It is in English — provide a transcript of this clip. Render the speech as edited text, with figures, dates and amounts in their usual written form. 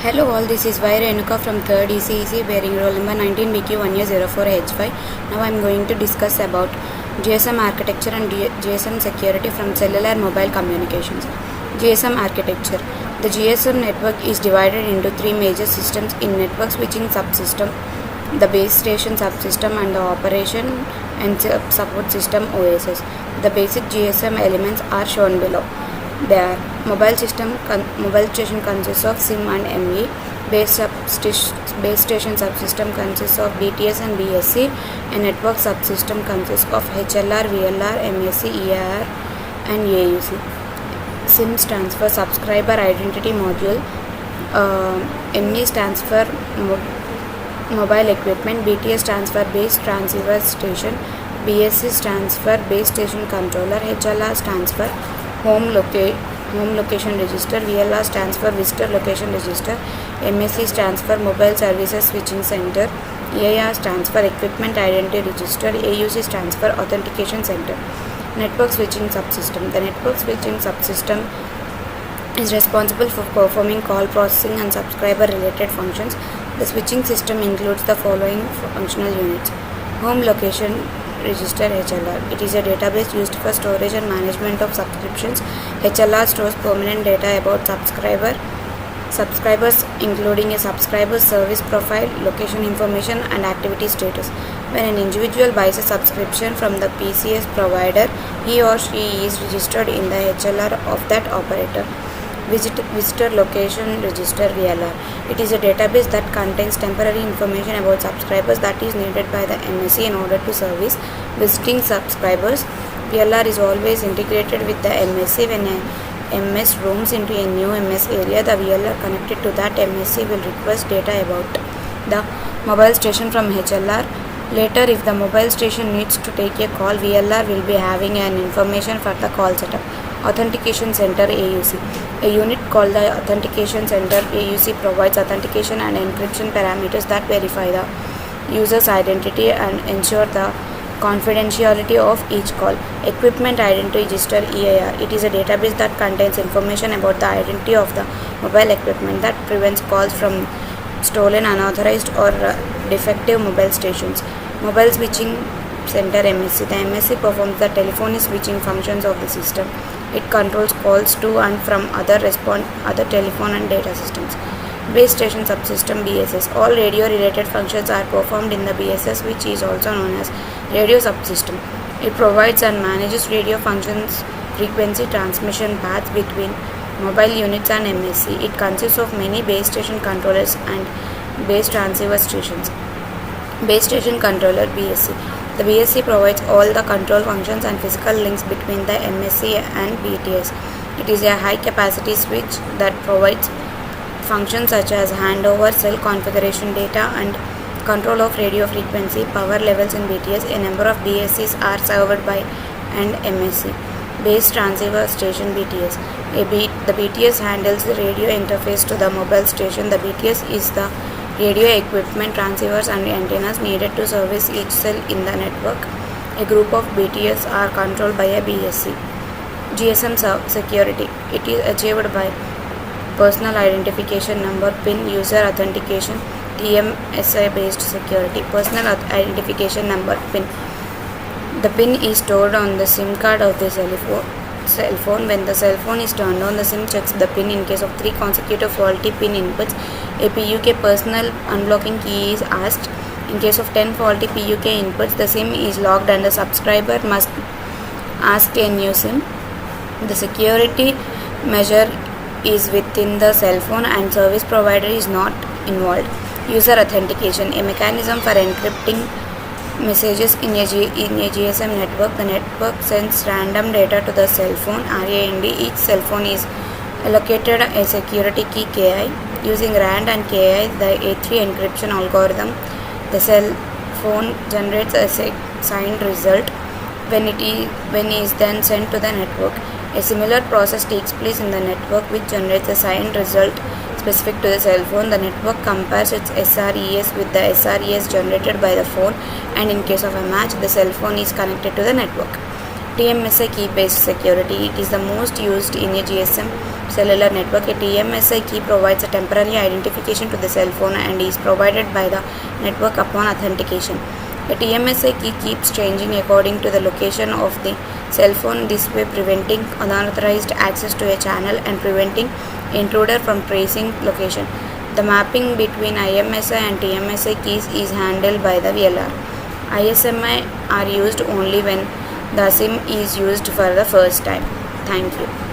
Hello all, this is Y Renuka from 3rd ECEC bearing roll number 19BQ1004H5. Now I am going to discuss about GSM architecture and GSM security from cellular mobile communications. GSM architecture. The GSM network is divided into three major systems in network switching subsystem, the base station subsystem and the operation and support system OSS. The basic GSM elements are shown below. Their mobile station consists of SIM and ME. Base station subsystem consists of BTS and BSC. A network subsystem consists of HLR, VLR, MSC, EIR and AUC. SIM stands for Subscriber Identity Module. ME stands for Mobile Equipment. BTS stands for Base Transceiver Station. BSC stands for Base Station Controller. HLR stands for Home Location Register. VLR stands for Visitor Location Register. MSC stands for Mobile Services Switching Center. EIR stands for Equipment Identity Register. AUC stands for Authentication Center. Network Switching Subsystem. The network switching subsystem is responsible for performing call processing and subscriber related functions. The switching system includes the following functional units. Home Location Register HLR. It is a database used for storage and management of subscriptions. HLR stores permanent data about subscribers including a subscriber's service profile, location information and activity status. When an individual buys a subscription from the PCS provider, he or she is registered in the HLR of that operator. Visitor Location Register VLR. It is a database that contains temporary information about subscribers that is needed by the MSC in order to service visiting subscribers. VLR is always integrated with the MSC. When a MS roams into a new MS area, the VLR connected to that MSC will request data about the mobile station from HLR. Later, if the mobile station needs to take a call, VLR will be having an information for the call setup. Authentication Center AUC. A unit called the Authentication Center AUC provides authentication and encryption parameters that verify the user's identity and ensure the confidentiality of each call. Equipment Identity Register EIR. It is a database that contains information about the identity of the mobile equipment that prevents calls from stolen, unauthorized or defective mobile stations. Mobile Switching Center MSC. The MSC performs the telephony switching functions of the system. It controls calls to and from other telephone and data systems. Base Station Subsystem BSS. All radio related functions are performed in the BSS, which is also known as Radio Subsystem. It provides and manages radio functions, frequency transmission paths between mobile units and MSC. It consists of many base station controllers and base transceiver stations. Base Station Controller BSC. The BSC provides all the control functions and physical links between the MSC and BTS. It is a high capacity switch that provides functions such as handover, cell configuration data and control of radio frequency, power levels in BTS. A number of BSCs are served by and MSC. Base Transceiver Station BTS. The BTS handles the radio interface to the mobile station. The BTS is the radio equipment, transceivers and antennas needed to service each cell in the network. A group of BTS are controlled by a BSC. GSM security. It is achieved by personal identification number, PIN, user authentication, TMSI based security. Personal identification number, PIN. The PIN is stored on the SIM card of the cell phone. When the cell phone is turned on, the SIM checks the PIN. In case of 3 consecutive faulty PIN inputs, a PUK personal unblocking key is asked. In case of 10 faulty PUK inputs, the SIM is locked and the subscriber must ask a new SIM. The security measure is within the cell phone and service provider is not involved. User authentication. A mechanism for encrypting messages in a GSM network. The network sends random data to the cell phone RAND. Each cell phone is allocated a security key KI. Using RAND and KI, the A3 encryption algorithm, the cell phone generates a signed result when is then sent to the network. A similar process takes place in the network which generates a signed result specific to the cell phone. The network compares its SRES with the SRES generated by the phone, and in case of a match, the cell phone is connected to the network. TMSI key-based security. It is the most used in a GSM cellular network. A TMSI key provides a temporary identification to the cell phone and is provided by the network upon authentication. A TMSI key keeps changing according to the location of the cell phone, this way preventing unauthorized access to a channel and preventing intruder from tracing location. The mapping between IMSI and TMSI keys is handled by the VLR. ISMI are used only when the SIM is used for the first time. Thank you.